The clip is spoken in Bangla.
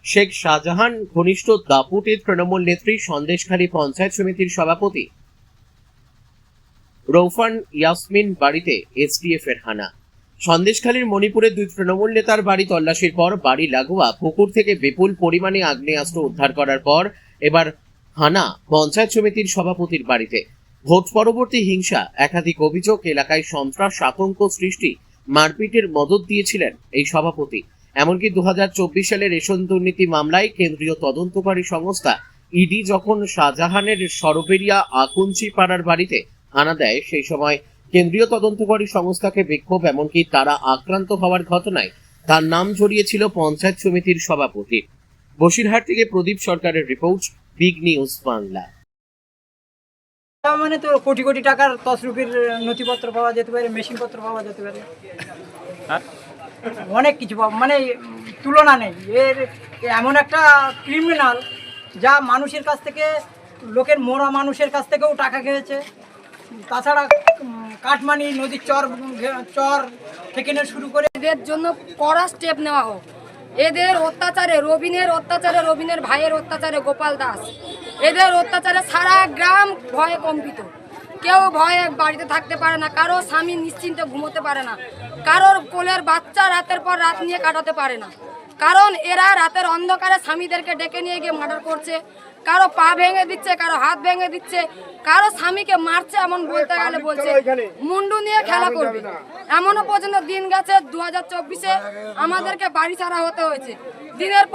শেখ শাহজাহান ঘনিষ্ঠ দাপুটের তৃণমূল নেত্রী সন্দেশখালী পঞ্চায়েত সমিতির সভাপতি রৌফান ইয়াসমিন বাড়িতে এসটিএফ এর হানা। সন্দেশখালীর মণিপুরের দুই তৃণমূল নেতার বাড়ি তল্লাশির পর বাড়ি লাগোয়া পুকুর থেকে বিপুল পরিমাণে আগ্নেয়াস্ত্র উদ্ধার করার পর এবার হানা পঞ্চায়েত সমিতির সভাপতির বাড়িতে। ভোট পরবর্তী হিংসা, একাধিক অভিযোগ, এলাকায় সন্ত্রাস, আতঙ্ক সৃষ্টি, মারপিটের মদত দিয়েছিলেন এই সভাপতি। এমনকি 2024 সালে রেশন দুর্নীতি মামলায় কেন্দ্রীয় তদন্তকারী সংস্থা ইডি যখন শাহজাহানের সরবেরিয়া আকুঞ্চি পাড়ার বাড়িতে হানা দেয়, সেই সময় কেন্দ্রীয় তদন্তকারী সংস্থাকে বিক্ষোভ, এমনকি তারা আক্রান্ত হওয়ার ঘটনায় তার নাম জড়িয়েছিল পঞ্চায়েত সমিতির সভাপতি। বসিরহাট থেকে প্রদীপ সরকারের রিপোর্ট, বিগ নিউজ বাংলা। মানে তো কোটি কোটি টাকার তছরুপির নথিপত্র পাওয়া যেতে পারে, মেশিনপত্র পাওয়া যেতে পারে, অনেক কিছু পাওয়া, মানে তুলনা নেই। এর এমন একটা ক্রিমিনাল যা মানুষের কাছ থেকে, লোকের মোরা মানুষের কাছ থেকেও টাকা খেয়েছে। তাছাড়া কাটমানি নদীর চর থেকে শুরু করে এদের জন্য কড়া স্টেপ নেওয়া হোক। এদের অত্যাচারে, রবিনের ভাইয়ের অত্যাচারে, গোপাল দাস, এদের অত্যাচারে সারা গ্রাম ভয়ে কম্পিত। কেউ ভয়ে বাড়িতে থাকতে পারে না, কারো স্বামী নিশ্চিন্তে ঘুমোতে পারে না, কারোর কোলের বাচ্চা রাতের পর রাত নিয়ে কাটাতে পারে না, কারণ এরা রাতের অন্ধকারে স্বামীদেরকে ডেকে নিয়ে গিয়ে মার্ডার করছে। কারো পা ভেঙে দিচ্ছে, কারো হাত ভেঙে দিচ্ছে, কারো স্বামীকে মারছে, এমন বলতে গেলে বলছে মুন্ডু নিয়ে খেলা করবে। এমনও পর্যন্ত দিন গেছে 2024-এ আমাদেরকে বাড়ি ছাড়া হতে হয়েছে। দিনের